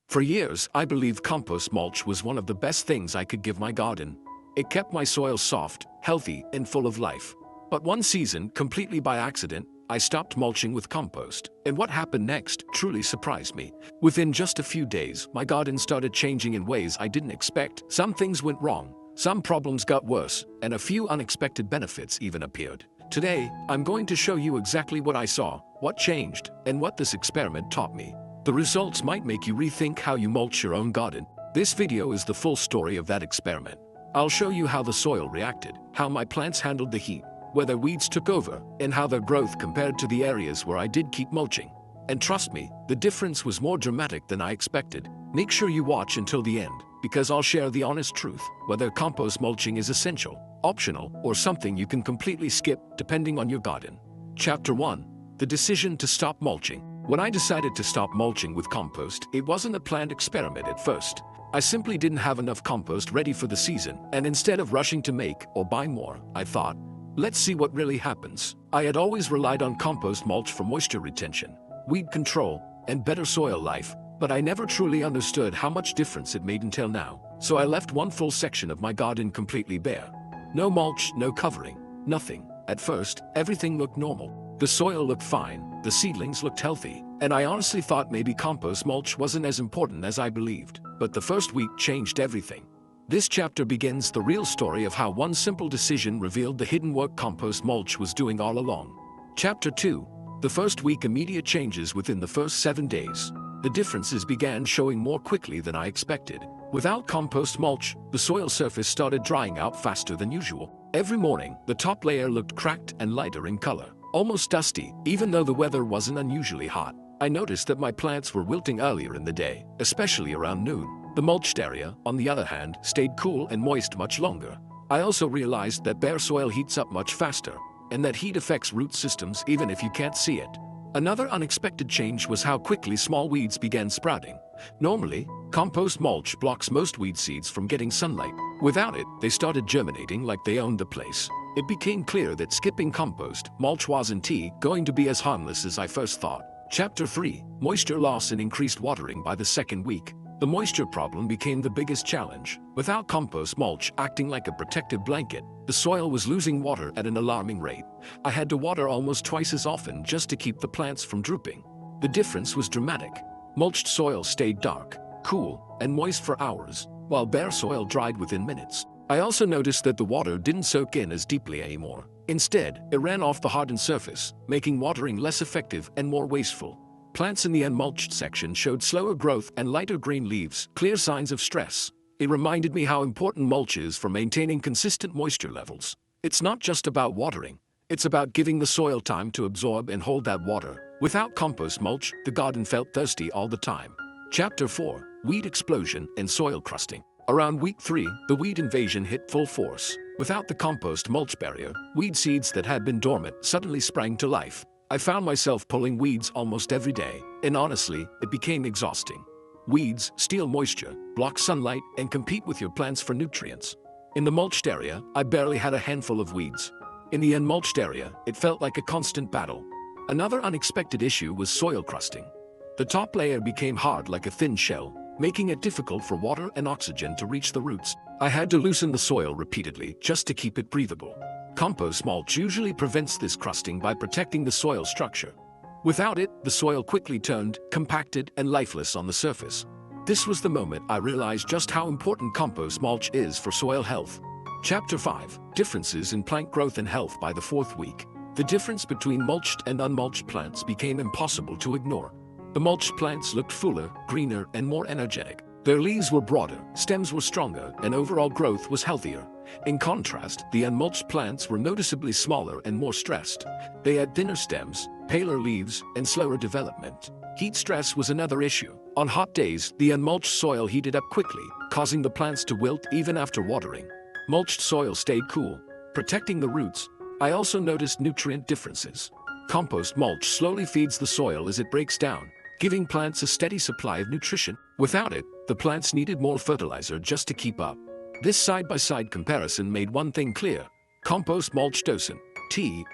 For years, I believed compost mulch was one of the best things I could give my garden. It kept my soil soft, healthy, and full of life. But one season, completely by accident, I stopped mulching with compost, and what happened next truly surprised me. Within just a few days, my garden started changing in ways I didn't expect. Some things went wrong, some problems got worse, and a few unexpected benefits even appeared. Today, I'm going to show you exactly what I saw, what changed, and what this experiment taught me. The results might make you rethink how you mulch your own garden. This video is the full story of that experiment. I'll show you how the soil reacted, how my plants handled the heat, whether weeds took over, and how their growth compared to the areas where I did keep mulching. And trust me, the difference was more dramatic than I expected. Make sure you watch until the end, because I'll share the honest truth, whether compost mulching is essential, optional, or something you can completely skip depending on your garden. Chapter 1. The decision to stop mulching. When I decided to stop mulching with compost, it wasn't a planned experiment at first. I simply didn't have enough compost ready for the season, and instead of rushing to make or buy more, I thought, let's see what really happens. I had always relied on compost mulch for moisture retention, weed control, and better soil life, but I never truly understood how much difference it made until now. So I left one full section of my garden completely bare. No mulch, no covering, nothing. At first, everything looked normal. The soil looked fine, the seedlings looked healthy, and I honestly thought maybe compost mulch wasn't as important as I believed. But the first week changed everything. This chapter begins the real story of how one simple decision revealed the hidden work compost mulch was doing all along. Chapter 2. The first week, immediate changes within the first 7 days. The differences began showing more quickly than I expected. Without compost mulch, the soil surface started drying out faster than usual. Every morning, the top layer looked cracked and lighter in color, almost dusty, even though the weather wasn't unusually hot. I noticed that my plants were wilting earlier in the day, especially around noon. The mulched area, on the other hand, stayed cool and moist much longer. I also realized that bare soil heats up much faster, and that heat affects root systems even if you can't see it. Another unexpected change was how quickly small weeds began sprouting. Normally, compost mulch blocks most weed seeds from getting sunlight. Without it, they started germinating like they owned the place. It became clear that skipping compost mulch wasn't going to be as harmless as I first thought. Chapter 3. Moisture loss and increased watering by the second week. The moisture problem became the biggest challenge. Without compost mulch acting like a protective blanket, the soil was losing water at an alarming rate. I had to water almost twice as often just to keep the plants from drooping. The difference was dramatic. Mulched soil stayed dark, cool, and moist for hours, while bare soil dried within minutes. I also noticed that the water didn't soak in as deeply anymore. Instead, it ran off the hardened surface, making watering less effective and more wasteful. Plants in the unmulched section showed slower growth and lighter green leaves, clear signs of stress. It reminded me how important mulch is for maintaining consistent moisture levels. It's not just about watering, it's about giving the soil time to absorb and hold that water. Without compost mulch, the garden felt thirsty all the time. Chapter 4. Weed explosion and soil crusting. Around week 3, the weed invasion hit full force. Without the compost mulch barrier, weed seeds that had been dormant suddenly sprang to life. I found myself pulling weeds almost every day, and honestly, it became exhausting. Weeds steal moisture, block sunlight, and compete with your plants for nutrients. In the mulched area, I barely had a handful of weeds. In the unmulched area, it felt like a constant battle. Another unexpected issue was soil crusting. The top layer became hard like a thin shell, making it difficult for water and oxygen to reach the roots. I had to loosen the soil repeatedly just to keep it breathable. Compost mulch usually prevents this crusting by protecting the soil structure. Without it, the soil quickly turned compacted and lifeless on the surface. This was the moment I realized just how important compost mulch is for soil health. Chapter 5. Differences in plant growth and health by the 4th week. The difference between mulched and unmulched plants became impossible to ignore. The mulched plants looked fuller, greener, and more energetic. Their leaves were broader, stems were stronger, and overall growth was healthier. In contrast, the unmulched plants were noticeably smaller and more stressed. They had thinner stems, paler leaves, and slower development. Heat stress was another issue. On hot days, the unmulched soil heated up quickly, causing the plants to wilt even after watering. Mulched soil stayed cool, protecting the roots. I also noticed nutrient differences. Compost mulch slowly feeds the soil as it breaks down, giving plants a steady supply of nutrition. Without it, the plants needed more fertilizer just to keep up. This side-by-side comparison made one thing clear. Compost mulch doesn't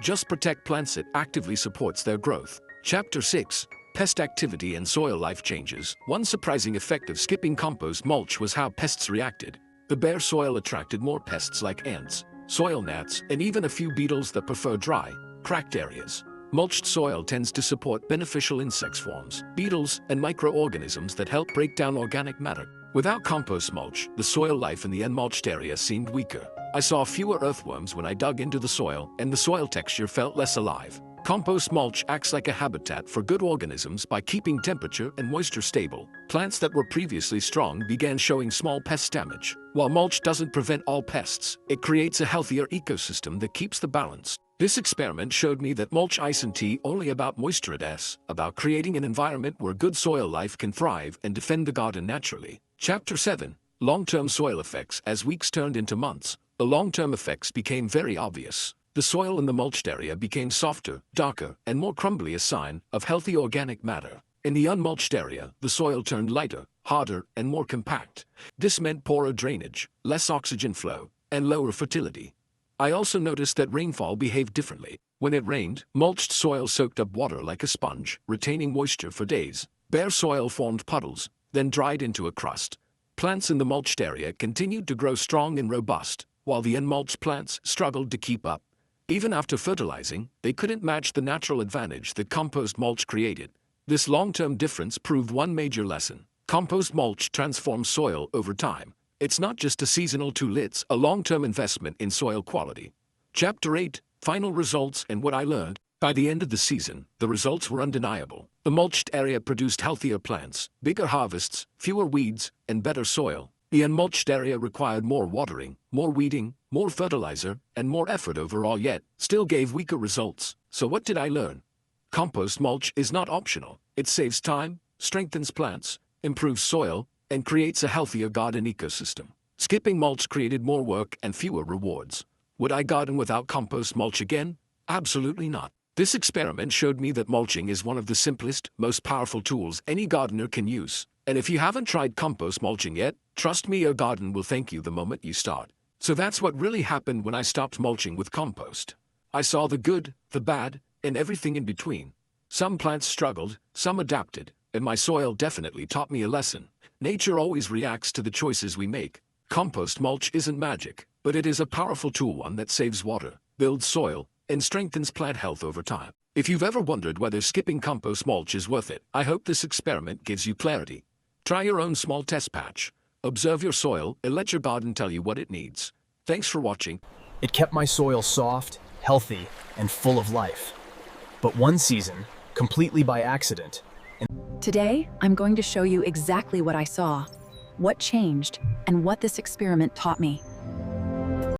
just protect plants, it actively supports their growth. Chapter 6. Pest activity and soil life changes. One surprising effect of skipping compost mulch was how pests reacted. The bare soil attracted more pests like ants, soil gnats, and even a few beetles that prefer dry, cracked areas. Mulched soil tends to support beneficial insect swarms, beetles, and microorganisms that help break down organic matter. Without compost mulch, the soil life in the unmulched area seemed weaker. I saw fewer earthworms when I dug into the soil, and the soil texture felt less alive. Compost mulch acts like a habitat for good organisms by keeping temperature and moisture stable. Plants that were previously strong began showing small pest damage. While mulch doesn't prevent all pests, it creates a healthier ecosystem that keeps the balance. This experiment showed me that mulch isn't only about moisture, it's about creating an environment where good soil life can thrive and defend the garden naturally. Chapter 7. Long-term soil effects. As weeks turned into months, the long-term effects became very obvious. The soil in the mulched area became softer, darker, and more crumbly, a sign of healthy organic matter. In the unmulched area, the soil turned lighter, harder, and more compact. This meant poorer drainage, less oxygen flow, and lower fertility. I also noticed that rainfall behaved differently. When it rained, mulched soil soaked up water like a sponge, retaining moisture for days. Bare soil formed puddles, then dried into a crust. Plants in the mulched area continued to grow strong and robust, while the unmulched plants struggled to keep up. Even after fertilizing, they couldn't match the natural advantage that compost mulch created. This long-term difference proved one major lesson. Compost mulch transforms soil over time. It's not just a seasonal tool, it's a long-term investment in soil quality. Chapter 8. Final results and what I learned. By the end of the season, the results were undeniable. The mulched area produced healthier plants, bigger harvests, fewer weeds, and better soil. The unmulched area required more watering, more weeding, more fertilizer, and more effort overall, yet still gave weaker results. So what did I learn? Compost mulch is not optional. It saves time, strengthens plants, improves soil, and creates a healthier garden ecosystem. Skipping mulch created more work and fewer rewards. Would I garden without compost mulch again? Absolutely not. This experiment showed me that mulching is one of the simplest, most powerful tools any gardener can use. And if you haven't tried compost mulching yet, trust me, your garden will thank you the moment you start. So that's what really happened when I stopped mulching with compost. I saw the good, the bad, and everything in between. Some plants struggled, some adapted, and my soil definitely taught me a lesson. Nature always reacts to the choices we make. Compost mulch isn't magic, but it is a powerful tool, one that saves water, builds soil, and strengthens plant health over time. If you've ever wondered whether skipping compost mulch is worth it, I hope this experiment gives you clarity. Try your own small test patch. Observe your soil and let your garden tell you what it needs. Thanks for watching. It kept my soil soft, healthy, and full of life. But one season, completely by accident. Today, I'm going to show you exactly what I saw, what changed, and what this experiment taught me.